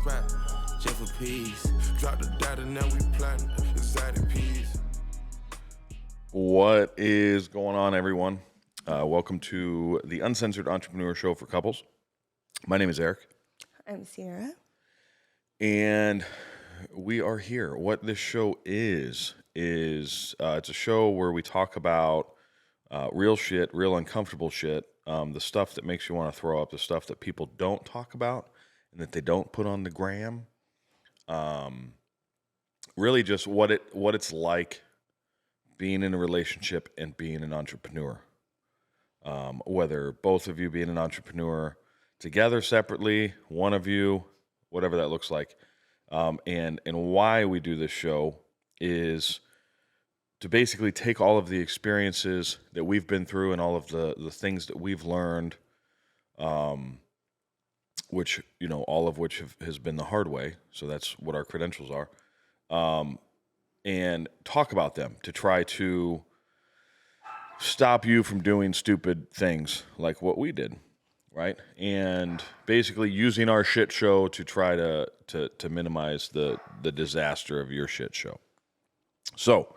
spot, just for peace. Drop the data, now we planting exotic peas. What is going on, everyone? Welcome to the Uncensored Entrepreneur Show for Couples. My name is Eric, I'm Sierra. and we are here. What this show is it's a show where we talk about real shit, real uncomfortable shit, the stuff that makes you want to throw up, the stuff that people don't talk about and that they don't put on the gram. Really, just what it's like being in a relationship and being an entrepreneur. Whether both of you being an entrepreneur together, separately, one of you, whatever that looks like. And why we do this show is to basically take all of the experiences that we've been through and all of the things that we've learned, which, all of which has been the hard way. So that's what our credentials are. And talk about them to try to stop you from doing stupid things like what we did, right? And basically using our shit show to try to minimize the disaster of your shit show. So,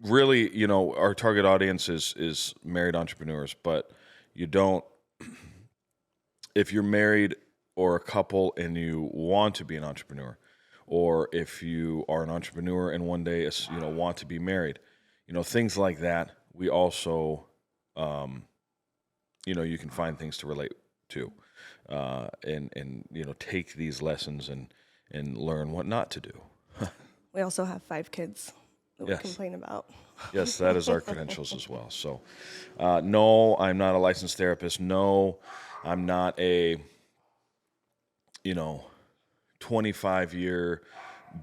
really, our target audience is married entrepreneurs, but you don't, if you're married or a couple and you want to be an entrepreneur, or if you are an entrepreneur and one day, want to be married, things like that, we also, you can find things to relate to, and take these lessons and learn what not to do. We also have 5 kids that Yes. we complain about. Yes, that is our credentials as well. So, no, I'm not a licensed therapist. No, I'm not a, 25-year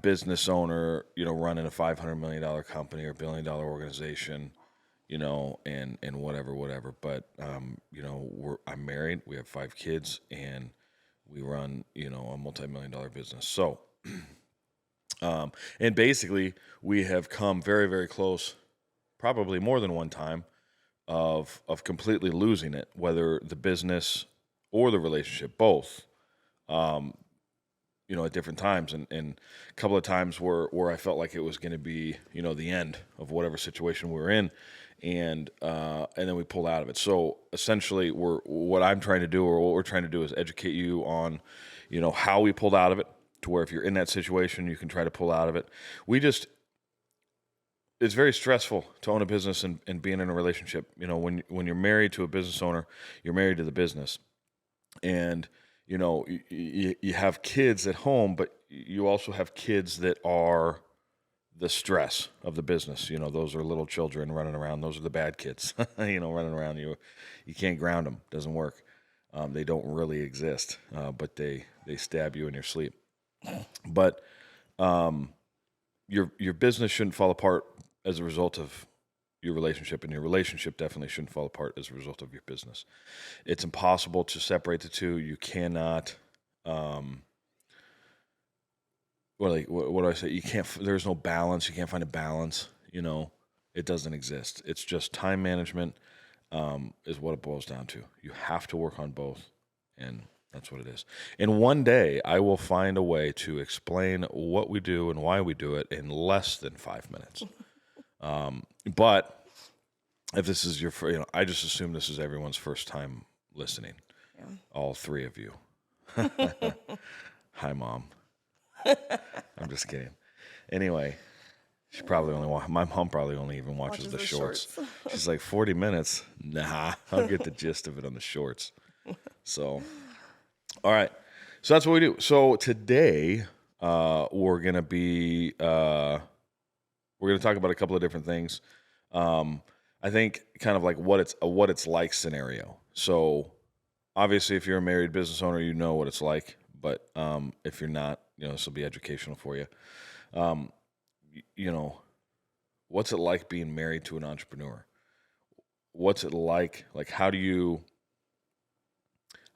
business owner, running a $500 million company or $1 billion organization, and whatever. But, I'm married. We have 5 kids, and we run, a multi-million-dollar business. So, and basically, we have come very, very close, probably more than one time, of completely losing it, whether the business or the relationship, both. At different times, and a couple of times where I felt like it was going to be, the end of whatever situation we were in, and then we pulled out of it. So essentially, what I'm trying to do, or what we're trying to do, is educate you on, how we pulled out of it, to where if you're in that situation, you can try to pull out of it. It's very stressful to own a business and being in a relationship. When you're married to a business owner, you're married to the business, and you have kids at home, but you also have kids that are the stress of the business. Those are little children running around. Those are the bad kids, running around. You can't ground them. Doesn't work. They don't really exist, but they stab you in your sleep. But your business shouldn't fall apart as a result of your relationship, and your relationship definitely shouldn't fall apart as a result of your business. It's impossible to separate the two. You cannot, what do I say? You can't, there's no balance. You can't find a balance, it doesn't exist. It's just time management, is what it boils down to. You have to work on both, and that's what it is. And one day I will find a way to explain what we do and why we do it in less than 5 minutes. But if this is your, I just assume this is everyone's first time listening. Yeah. All 3 of you. Hi, Mom. I'm just kidding. Anyway, my mom probably only even watches the shorts. She's like, 40 minutes? Nah, I'll get the gist of it on the shorts. So, all right. So that's what we do. So today, we're going to talk about a couple of different things. I think kind of like what it's like scenario. So obviously, if you're a married business owner, you know what it's like. But if you're not, this will be educational for you. What's it like being married to an entrepreneur? What's it like? Like, how do you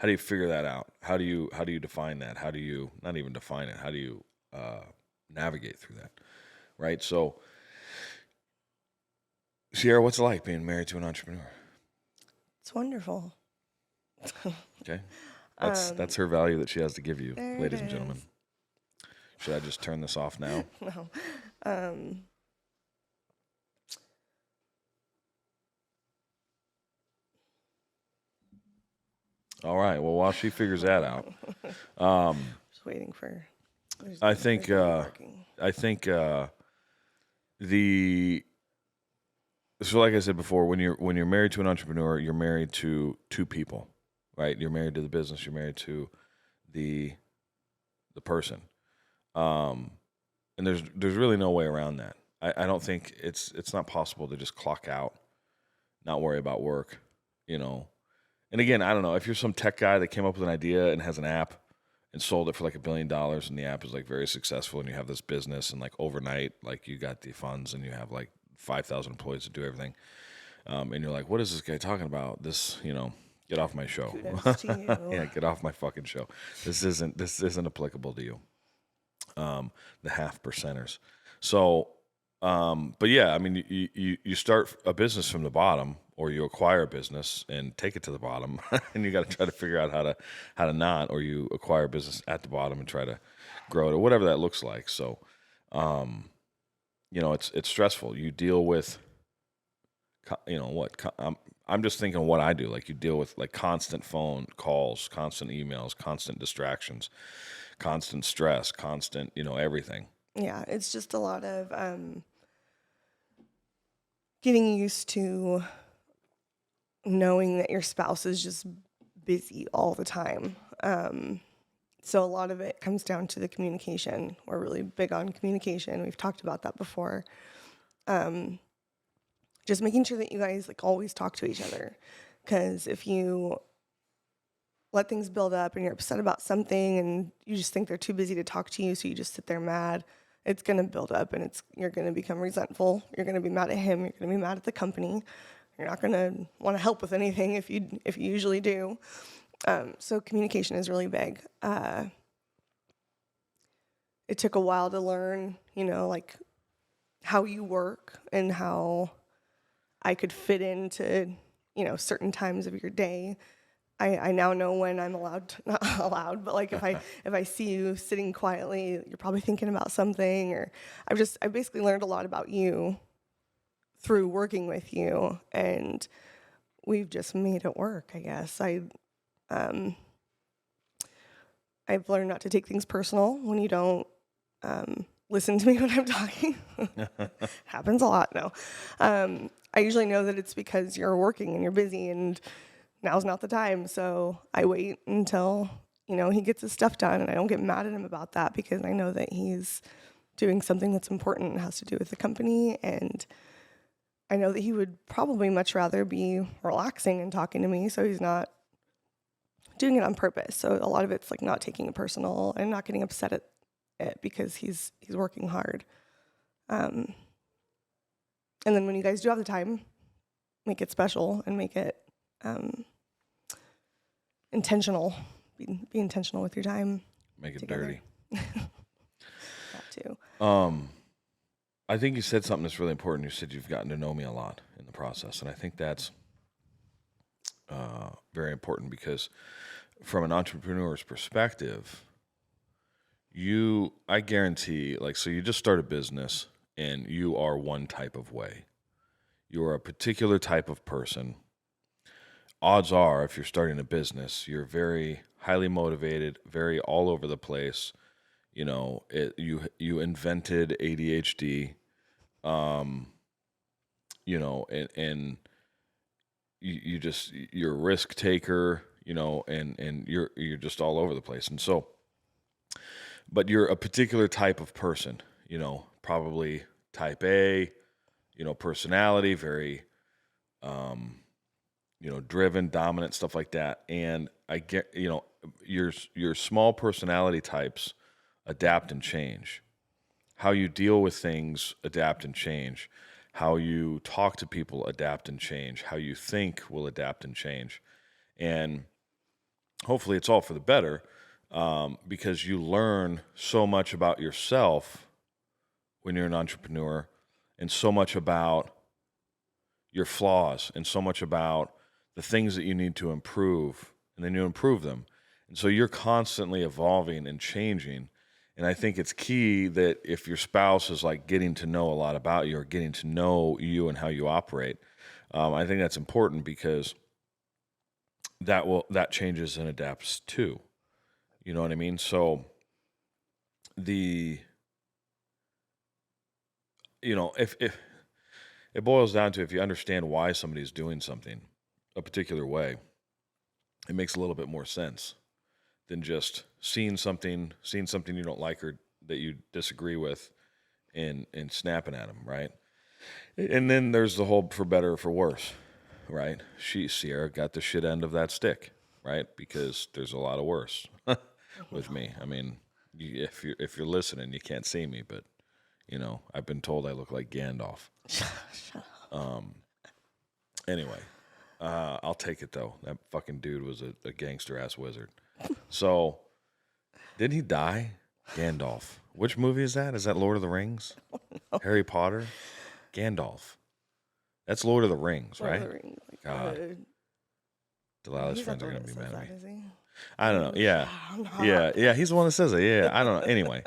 figure that out? How do you define that? How do you not even define it? How do you navigate through that? Right. So, Sierra, what's it like being married to an entrepreneur? It's wonderful. Okay. That's her value that she has to give you, There it ladies and gentlemen. is. Should I just turn this off now? No. All right. Well, while she figures that out, Just waiting for. I think working. the so like I said before, when you're married to an entrepreneur, you're married to two people, right? You're married to the business. You're married to the person, and there's really no way around that. I don't think it's not possible to just clock out, not worry about work, you know. And again, I don't know if you're some tech guy that came up with an idea and has an app and sold it for like $1 billion, and the app is like very successful, and you have this business, and like overnight, like you got the funds, and you have like 5,000 employees to do everything, and you're like, what is this guy talking about? This, you know, get off my show. Kudos to you. Yeah, get off my fucking show. This isn't applicable to you. The half percenters. So, but yeah, I mean, you start a business from the bottom, or you acquire a business and take it to the bottom, and you got to try to figure out how to not, or you acquire a business at the bottom and try to grow it, or whatever that looks like. So, you know, it's stressful. You deal with, you know, what I'm just thinking what I do. Like you deal with like constant phone calls, constant emails, constant distractions, constant stress, constant, you know, everything. Yeah, it's just a lot of getting used to knowing that your spouse is just busy all the time. So a lot of it comes down to the communication. We're really big on communication. We've talked about that before. Just making sure that you guys like always talk to each other. Because if you let things build up and you're upset about something and you just think they're too busy to talk to you, so you just sit there mad, it's going to build up, and you're going to become resentful. You're going to be mad at him. You're going to be mad at the company. You're not going to want to help with anything if you usually do. So communication is really big. It took a while to learn, you know, like how you work and how I could fit into, you know, certain times of your day. I now know when I'm not allowed, but like if I see you sitting quietly, you're probably thinking about something, or I basically learned a lot about you through working with you, and we've just made it work, I guess. I've learned not to take things personal when you don't listen to me when I'm talking. Happens a lot, no. I usually know that it's because you're working and you're busy and now's not the time. So I wait until, you know, he gets his stuff done, and I don't get mad at him about that because I know that he's doing something that's important and has to do with the company. And I know that he would probably much rather be relaxing and talking to me, so he's not doing it on purpose. So a lot of it's like not taking it personal and not getting upset at it because he's working hard. And then when you guys do have the time, make it special and make it intentional. Be intentional with your time. Make it together. dirty. That too. I think you said something that's really important. You said you've gotten to know me a lot in the process, and I think that's very important because from an entrepreneur's perspective, I guarantee, like, so you just start a business and you are one type of way. You are a particular type of person. Odds are, if you're starting a business, you're very highly motivated, very all over the place. You know, you invented ADHD, you know, and you're a risk taker, you know, and you're just all over the place. And so, but you're a particular type of person, you know, probably type A, you know, personality, very, you know, driven, dominant, stuff like that. And I get, you know, your small personality types adapt and change. How you deal with things adapt and change. How you talk to people adapt and change. How you think will adapt and change. And hopefully it's all for the better, because you learn so much about yourself when you're an entrepreneur, and so much about your flaws, and so much about the things that you need to improve, and then you improve them. And so you're constantly evolving and changing. And I think it's key that if your spouse is like getting to know a lot about you or getting to know you and how you operate, I think that's important because that changes and adapts too. You know what I mean? So if it boils down to, if you understand why somebody's doing something a particular way, it makes a little bit more sense than just seeing something you don't like or that you disagree with and snapping at them, right? And then there's the whole for better or for worse, right? Sierra got the shit end of that stick, right? Because there's a lot of worse with me. I mean, if you're listening, you can't see me, but I've been told I look like Gandalf. Anyway, I'll take it though. That fucking dude was a gangster ass wizard. So, didn't he die? Gandalf. Which movie is that? Is that Lord of the Rings? No. Harry Potter? Gandalf. That's Lord of the Rings, right? Lord of the Rings. God. Delilah's He's friends not are the going to one be that mad at says me. that, is I don't know. Yeah. I'm not. Yeah. He's the one that says it. Yeah. I don't know. Anyway.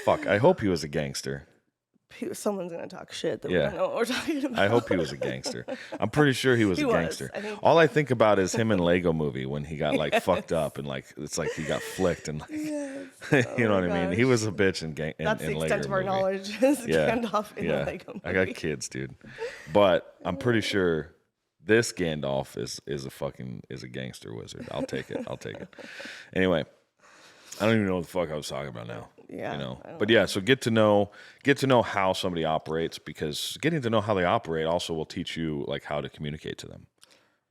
Fuck. I hope he was a gangster. Someone's gonna talk shit that Yeah. we don't know what we're talking about. I hope he was a gangster. I'm pretty sure he was He a was. gangster. I think- All I think about is him in Lego Movie when he got like fucked up and like it's like he got flicked and like Yes. you know Oh what my I mean? He gosh. was a bitch in That's in the Lego extent of our Movie. knowledge is Yeah. Gandalf in the Lego movie. I got kids, dude. But I'm pretty sure this Gandalf is a gangster wizard. I'll take it. Anyway, I don't even know what the fuck I was talking about now. Yeah, You know. I don't But yeah, so get to know how somebody operates, because getting to know how they operate also will teach you like how to communicate to them.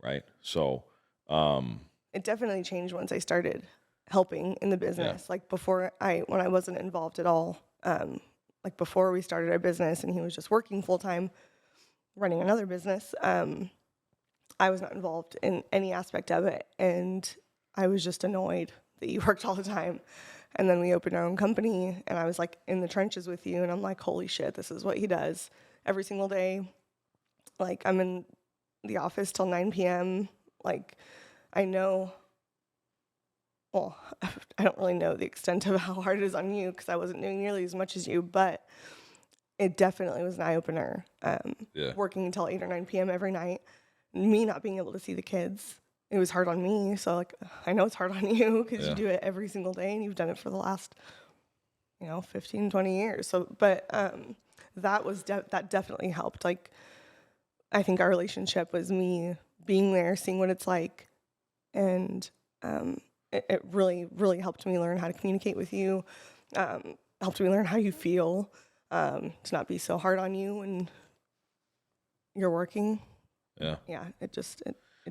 Right? So It definitely changed once I started helping in the business. Like when I wasn't involved at all, like before we started our business and he was just working full time, running another business, I was not involved in any aspect of it. And I was just annoyed that you worked all the time. And then we opened our own company and I was like in the trenches with you. And I'm like, holy shit, this is what he does every single day. Like I'm in the office till 9 p.m. Like I know, well, I don't really know the extent of how hard it is on you because I wasn't doing nearly as much as you, but it definitely was an eye-opener. Working until 8 or 9 p.m. every night, me not being able to see the kids, it was hard on me. So like, I know it's hard on you because you do it every single day and you've done it for the last, 15, 20 years. So, but that definitely helped. Like, I think our relationship was me being there, seeing what it's like, and it really, really helped me learn how to communicate with you, helped me learn how you feel, to not be so hard on you when you're working. Yeah, it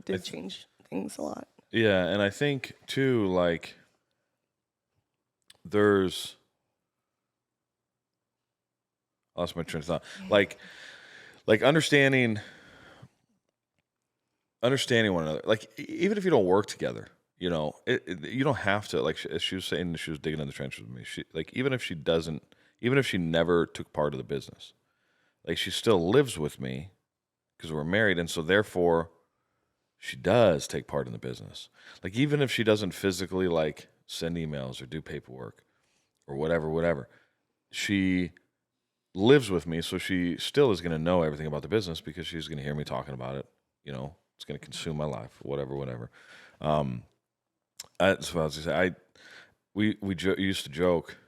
did change things a lot. Yeah, and I think too, like I lost my train of thought. Like understanding one another. Like even if you don't work together, you don't have to. Like she was saying, she was digging in the trenches with me. Even if she never took part of the business, like she still lives with me because we're married, and so therefore she does take part in the business. Like even if she doesn't physically like send emails or do paperwork or whatever, she lives with me, so she still is going to know everything about the business because she's going to hear me talking about it. It's going to consume my life, whatever. That's what I was going to say. We used to joke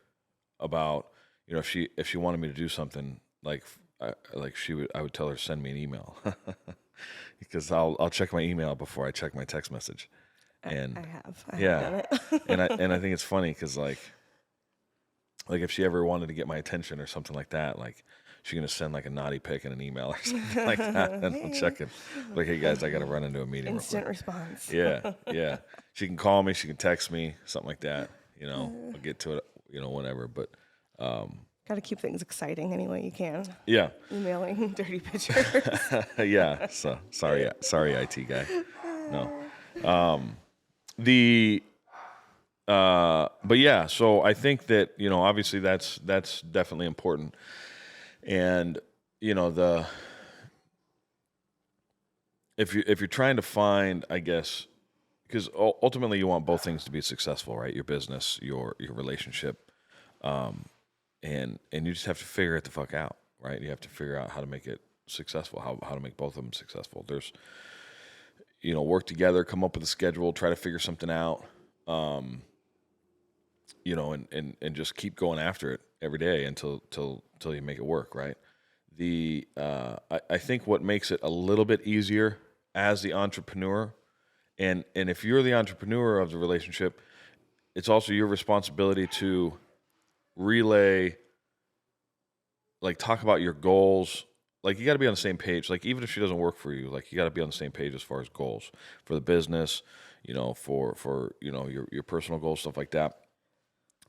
about, if she wanted me to do something, I would tell her to send me an email because I'll check my email before I check my text message. And I have yeah, done it. and I think it's funny because like if she ever wanted to get my attention or something like that, like she's gonna send like a naughty pic in an email or something like that, and I'll check it. Like, hey guys, I gotta run into a meeting. Instant response. Yeah. She can call me, she can text me, something like that. I'll get to it, whenever. But got to keep things exciting any way you can. Yeah. Emailing dirty pictures. Yeah. So sorry, IT guy. No. But yeah, so I think that, obviously that's definitely important. And, if you're trying to find, I guess, because ultimately you want both things to be successful, right? Your business, your relationship, and you just have to figure it the fuck out, right? You have to figure out how to make it successful, how to make both of them successful. There's, work together, come up with a schedule, try to figure something out, and just keep going after it every day until you make it work, right? I think what makes it a little bit easier as the entrepreneur, and if you're the entrepreneur of the relationship, it's also your responsibility to relay, like, talk about your goals. Like, you got to be on the same page. Like, even if she doesn't work for you, like, you got to be on the same page as far as goals for the business, for your personal goals, stuff like that.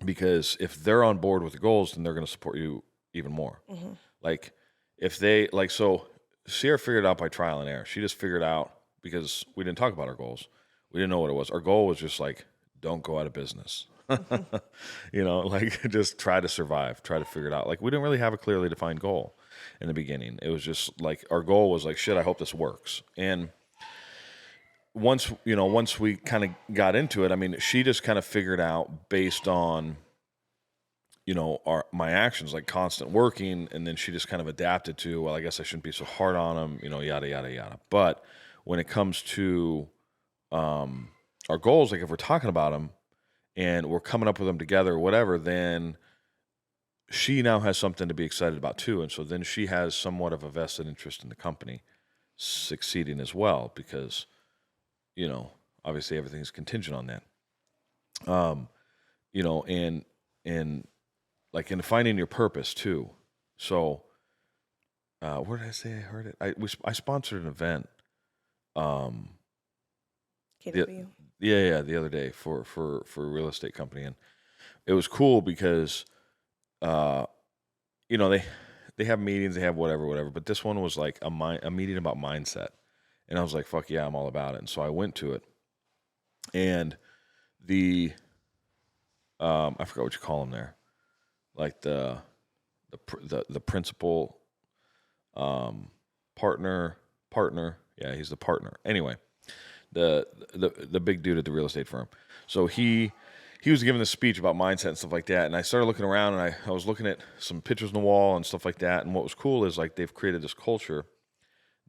Because if they're on board with the goals, then they're going to support you even more. Mm-hmm. Like, if they, like, so Sierra figured it out by trial and error. She just figured out, because we didn't talk about our goals. We didn't know what it was. Our goal was just like, don't go out of business. Like, just try to survive, try to figure it out. Like, we didn't really have a clearly defined goal in the beginning. It was just like, our goal was like, shit, I hope this works. And once we kind of got into it, I mean, she just kind of figured out based on, my actions, like constant working. And then she just kind of adapted to, well, I guess I shouldn't be so hard on them, yada, yada, yada. But when it comes to our goals, like if we're talking about them and we're coming up with them together or whatever, then she now has something to be excited about too. And so then she has somewhat of a vested interest in the company succeeding as well, because, obviously everything's contingent on that. And like in finding your purpose too. So, where did I say I heard it? I sponsored an event. KW. The other day for a real estate company, and it was cool because, they have meetings, they have whatever, but this one was like a meeting about mindset, and I was like, fuck yeah, I'm all about it. And so I went to it, and I forgot what you call them there, like the principal, partner. Yeah, he's the partner. Anyway, the big dude at the real estate firm. So he was giving this speech about mindset and stuff like that. And I started looking around, and I was looking at some pictures on the wall and stuff like that. And what was cool is, like, they've created this culture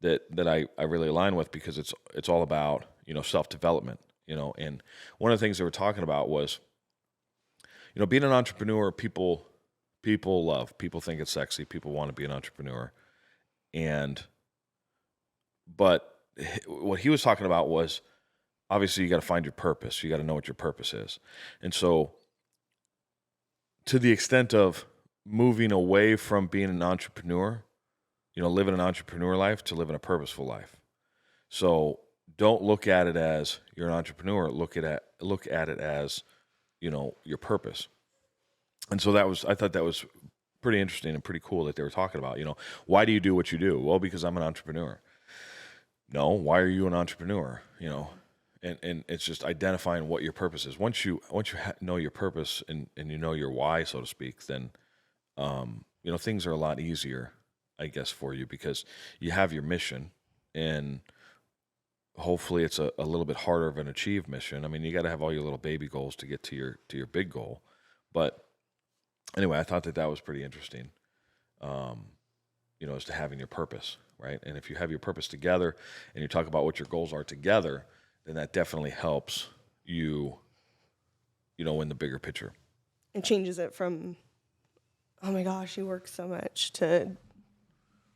that I really align with, because it's all about, self-development, and one of the things they were talking about was, being an entrepreneur, people love, people think it's sexy, people want to be an entrepreneur. But what he was talking about was, obviously you got to find your purpose. You got to know what your purpose is. And so, to the extent of moving away from being an entrepreneur, living an entrepreneur life, to living a purposeful life. So don't look at it as you're an entrepreneur. Look at it as, your purpose. And so I thought that was pretty interesting and pretty cool that they were talking about, why do you do what you do? Well, because I'm an entrepreneur. No, why are you an entrepreneur? And it's just identifying what your purpose is. Once you know your purpose and you know your why, so to speak, then things are a lot easier, I guess, for you, because you have your mission, and hopefully it's a little bit harder of an achieved mission. I mean, you got to have all your little baby goals to get to your big goal. But anyway, I thought that was pretty interesting, as to having your purpose, right? And if you have your purpose together and you talk about what your goals are together, then that definitely helps you, in the bigger picture. It changes it from, oh my gosh, you work so much, to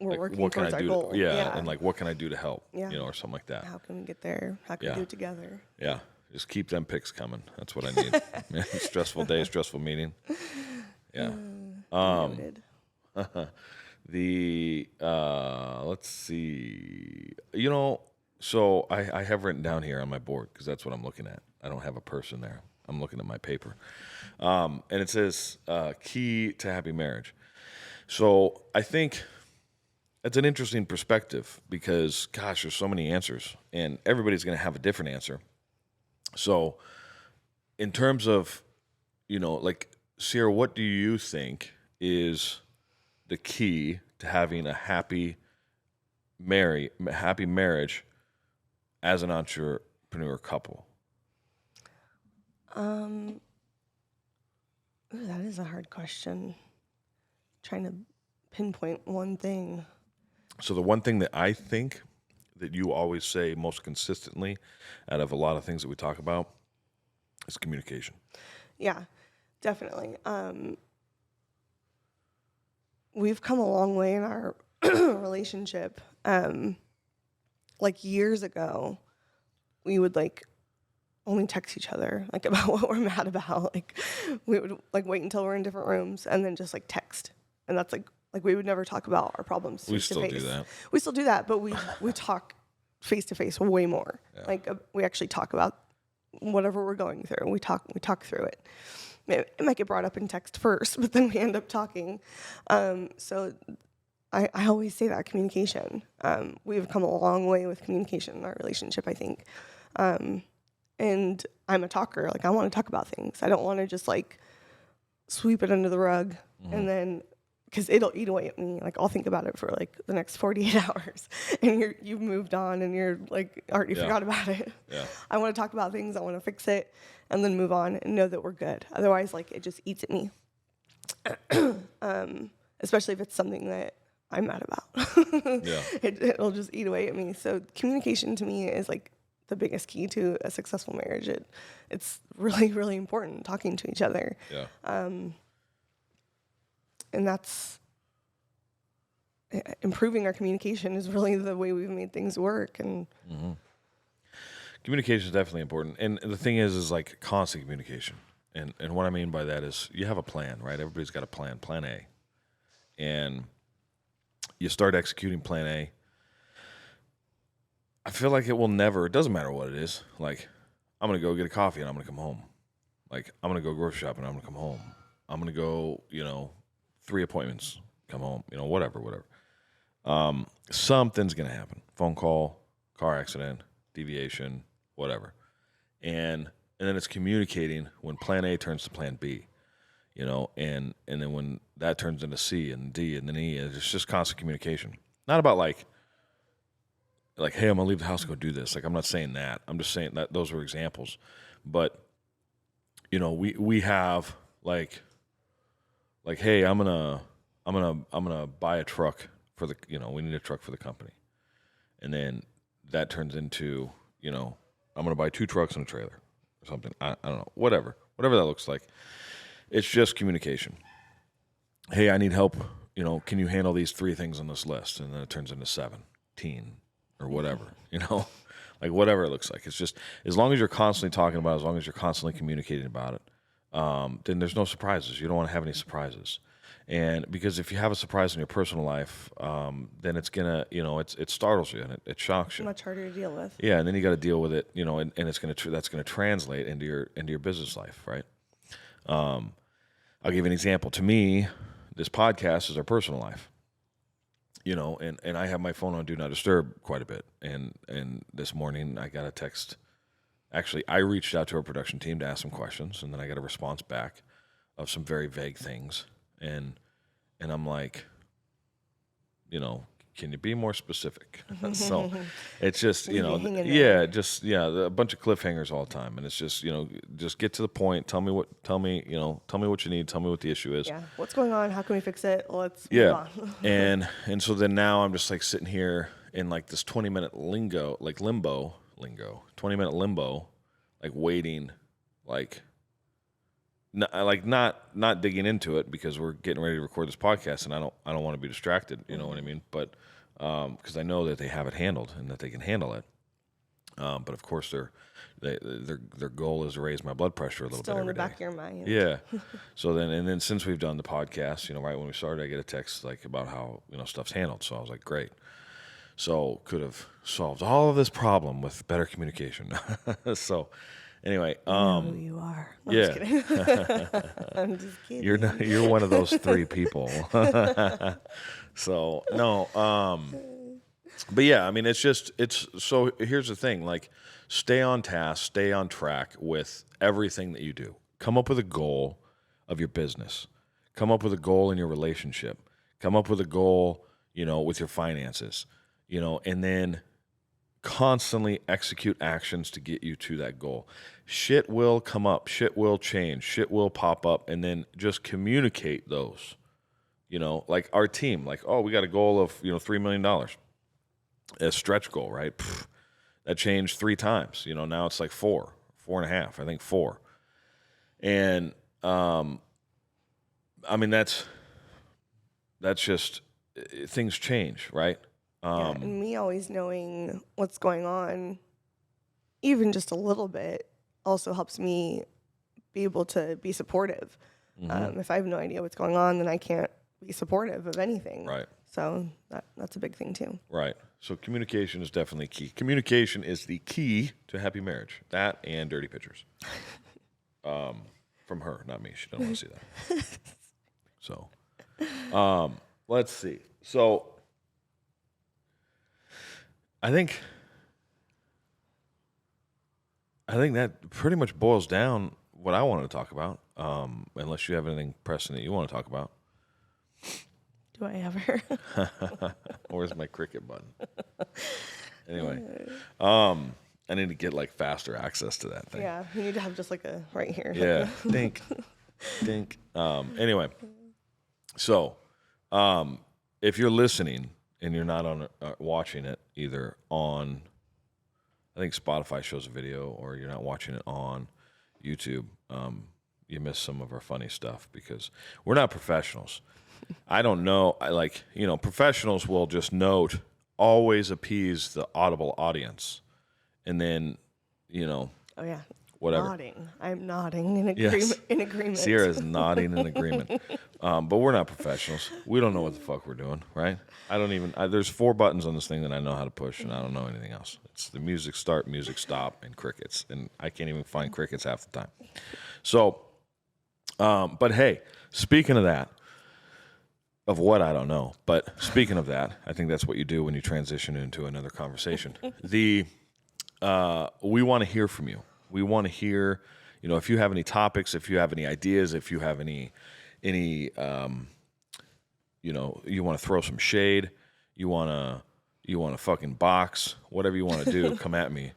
we're like, working what can towards I our do goal. And like, what can I do to help? Yeah. Or something like that. How can we get there? How can we do it together? Yeah. Just keep them picks coming. That's what I need. Stressful day, stressful meeting. Yeah. Noted. Let's see. So I have written down here on my board, because that's what I'm looking at. I don't have a person there. I'm looking at my paper. And it says, key to happy marriage. So I think it's an interesting perspective, because, gosh, there's so many answers, and everybody's going to have a different answer. So in terms of, like, Sierra, what do you think is the key to having a happy marriage as an entrepreneur couple? Ooh, that is a hard question. Trying to pinpoint one thing. So the one thing that I think that you always say most consistently out of a lot of things that we talk about is communication. Yeah, definitely. We've come a long way in our relationship. Like years ago, we would like only text each other like about what we're mad about. Like we would like wait until we're in different rooms and then just like text. And that's like we would never talk about our problems face to face. We still do that. We still do that, but we talk face to face way more. Yeah. Like we actually talk about whatever we're going through. We talk through it. It might get brought up in text first, but then we end up talking. So I always say that communication. We've come a long way with communication in our relationship, I think. And I'm a talker. Like I want to talk about things. I don't want to just like sweep it under the rug and then because it'll eat away at me. Like I'll think about it for like the next 48 hours, and you've moved on, and you're like already forgot about it. Yeah. I want to talk about things. I want to fix it, and then move on and know that we're good. Otherwise, like it just eats at me. Especially if it's something that I'm mad about. Yeah. It'll just eat away at me. So communication to me is like the biggest key to a successful marriage. It's really, really important talking to each other. Yeah. And that's improving our communication is really the way we've made things work. And communication is definitely important. And the thing is like constant communication. And what I mean by that is you have a plan, right? Everybody's got a plan A. And you start executing plan A. I feel like it doesn't matter what it is. Like, I'm going to go get a coffee and I'm going to come home. Like, I'm going to go grocery shopping and I'm going to come home. I'm going to go, 3 appointments, come home, whatever. Something's going to happen. Phone call, car accident, deviation, whatever. And then it's communicating when plan A turns to plan B, and then when that turns into C and D and then E, it's just constant communication. Not about like, hey, I'm going to leave the house and go do this. Like, I'm not saying that. I'm just saying that those were examples. But, we have like, hey, I'm gonna buy a truck for the, we need a truck for the company, and then that turns into, I'm gonna buy 2 trucks and a trailer or something. I don't know, whatever that looks like. It's just communication. Hey, I need help. Can you handle these 3 things on this list? And then it turns into 17 or whatever. Like whatever it looks like. It's just as long as you're constantly talking about it, as long as you're constantly communicating about it. Then there's no surprises. You don't want to have any surprises. And because if you have a surprise in your personal life, then it's gonna, it startles you and it shocks you. Much harder to deal with. Yeah, and then you got to deal with it, and it's that's gonna translate into your business life, right? I'll give you an example. To me, this podcast is our personal life, and I have my phone on Do Not Disturb quite a bit. And this morning I got a text. Actually, I reached out to our production team to ask some questions, and then I got a response back of some very vague things. And I'm like, can you be more specific? So it's just, a bunch of cliffhangers all the time. And it's just, just get to the point. Tell me what you need. Tell me what the issue is. Yeah. What's going on? How can we fix it? Let's move on. and so then now I'm just like sitting here in like this 20-minute limbo, 20-minute limbo, like waiting, not digging into it because we're getting ready to record this podcast and I don't want to be distracted, you know what I mean? But because I know that they have it handled and that they can handle it. But of course their goal is to raise my blood pressure a little bit every day. Still in the back of your mind. Yeah. So then since we've done the podcast, right when we started, I get a text like about how, stuff's handled. So I was like, great. So could have solved all of this problem with better communication. So anyway, I know who you are. No, I'm just kidding. I'm just kidding. You're one of those 3 people. So no, but yeah, I mean, so here's the thing, like stay on task, stay on track with everything that you do. Come up with a goal of your business. Come up with a goal in your relationship. Come up with a goal, with your finances. And then constantly execute actions to get you to that goal. Shit will come up, shit will change, shit will pop up, and then just communicate those. You know, like our team, like, oh, we got a goal of, $3 million. A stretch goal, right? That changed 3 times. Now it's like 4.5, I think 4. And I mean, that's just, things change, right? Yeah, and me always knowing what's going on, even just a little bit, also helps me be able to be supportive. If I have no idea what's going on, then I can't be supportive of anything. Right. So that's a big thing too. Right. So communication is definitely key. Communication is the key to happy marriage. That and dirty pictures. From her, not me. She doesn't want to see that. So, let's see. So, I think that pretty much boils down what I wanted to talk about. Unless you have anything pressing that you want to talk about. Do I ever? Where's my cricket button? Anyway, I need to get like faster access to that thing. Yeah, you need to have just like a right here. Yeah, dink. Anyway, so if you're listening and you're not on watching it either on, I think Spotify shows a video, or you're not watching it on YouTube, you miss some of our funny stuff because we're not professionals. I don't know. Professionals will just note, always appease the audible audience, and then, Oh yeah. whatever. Nodding. I'm nodding in agreement. Yes. In agreement. Sierra's nodding in agreement. But we're not professionals. We don't know what the fuck we're doing, right? There's 4 buttons on this thing that I know how to push, and I don't know anything else. It's the music start, music stop, and crickets. And I can't even find crickets half the time. So, but hey, speaking of that, of what I don't know, but speaking of that, I think that's what you do when you transition into another conversation. We want to hear from you. We want to hear, if you have any topics, if you have any ideas, if you have any, you want to throw some shade, you want to fucking box, whatever you want to do, come at me,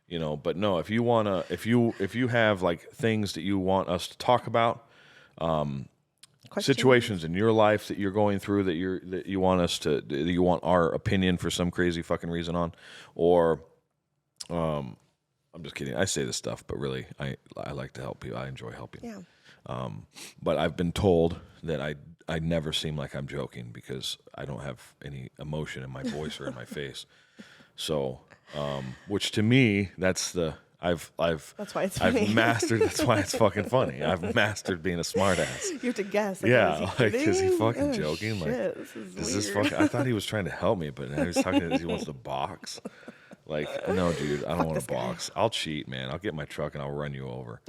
But no, if you have like things that you want us to talk about, situations in your life that you're going through that you want our opinion for some crazy fucking reason on, or I'm just kidding. I say this stuff, but really I like to help people. I enjoy helping. Yeah. But I've been told that I never seem like I'm joking because I don't have any emotion in my voice or in my face. So, which to me, that's why it's funny. I've mastered. That's why it's fucking funny. I've mastered being a smartass. You have to guess. Is he fucking joking? Shit, this is fucking. I thought he was trying to help me, but now he's talking. He wants to box. Like, no, dude, I don't want to box. I'll cheat, man. I'll get my truck and I'll run you over.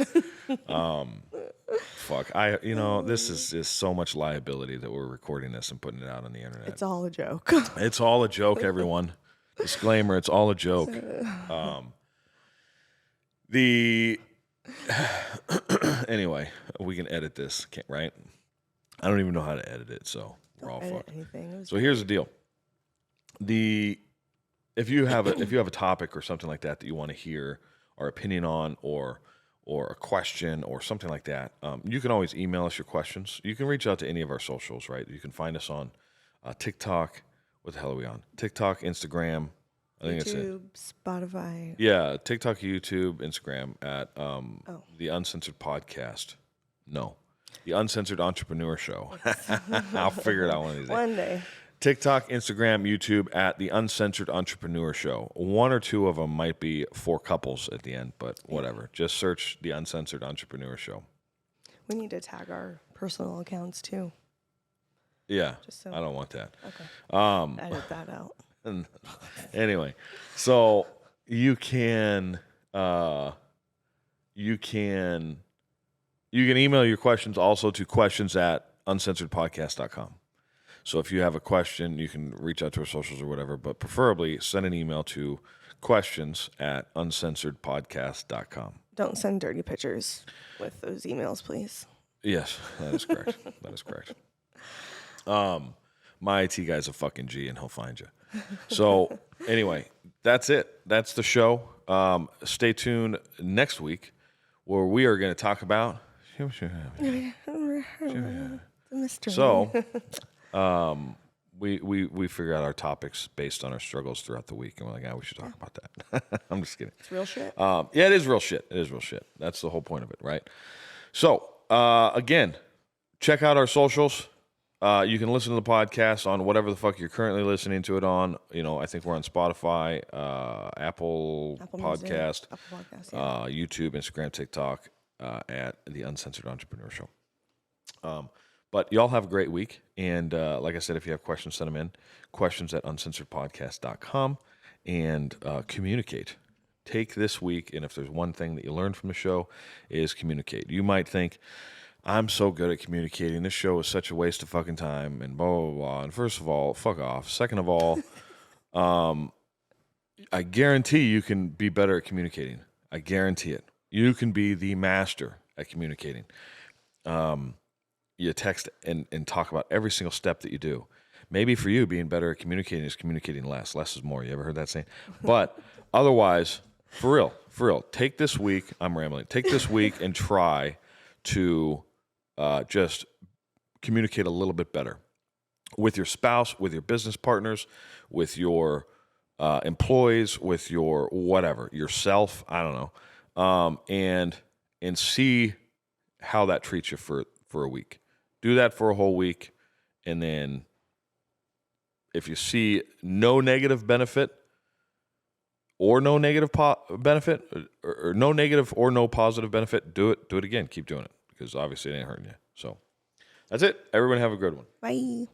Fuck. This is just so much liability that we're recording this and putting it out on the internet. It's all a joke. It's all a joke, everyone. Disclaimer: it's all a joke. Anyway, we can edit this, right? I don't even know how to edit it, so we're all fucked. So here's the deal: if you have a topic or something like that you want to hear our opinion on, or a question or something like that, you can always email us your questions. You can reach out to any of our socials, right? You can find us on TikTok. What the hell are we on? TikTok, Instagram. I think it's YouTube, Spotify. Yeah, TikTok, YouTube, Instagram at the Uncensored Podcast. No, the Uncensored Entrepreneur Show. I'll figure it out one of these days. One day. TikTok, Instagram, YouTube at the Uncensored Entrepreneur Show. 1 or 2 of them might be for couples at the end, but whatever. Just search the Uncensored Entrepreneur Show. We need to tag our personal accounts too. Yeah, I don't want that. Okay. Edit that out. Anyway, so you can email your questions also to questions@uncensoredpodcast.com. So if you have a question, you can reach out to our socials or whatever, but preferably send an email to questions@uncensoredpodcast.com. Don't send dirty pictures with those emails, please. Yes, that is correct. That is correct. My IT guy's a fucking G, and he'll find you. So anyway, that's it. That's the show. Stay tuned next week where we are going to talk about. The mystery. So, we figure out our topics based on our struggles throughout the week, and we're like, we should talk about that. I'm just kidding. It's real shit. Yeah, it is real shit. It is real shit. That's the whole point of it, right? So, again, check out our socials. You can listen to the podcast on whatever the fuck you're currently listening to it on. You know, I think we're on Spotify, Apple Podcast, YouTube, Instagram, TikTok, at the Uncensored Entrepreneur Show. But y'all have a great week. And like I said, if you have questions, send them in. questions@uncensoredpodcast.com. And communicate. Take this week, and if there's one thing that you learned from the show, is communicate. You might think, I'm so good at communicating. This show is such a waste of fucking time, and blah, blah, blah. And first of all, fuck off. Second of all, I guarantee you can be better at communicating. I guarantee it. You can be the master at communicating. You text and talk about every single step that you do. Maybe for you, being better at communicating is communicating less. Less is more. You ever heard that saying? But otherwise, for real, take this week. I'm rambling. Take this week and try to just communicate a little bit better with your spouse, with your business partners, with your employees, with your whatever, yourself. I don't know, and see how that treats you for a week. Do that for a whole week, and then if you see no negative benefit or no negative benefit, or no negative or no positive benefit, do it again. Keep doing it, because obviously it ain't hurting you. So that's it. Everyone have a good one. Bye.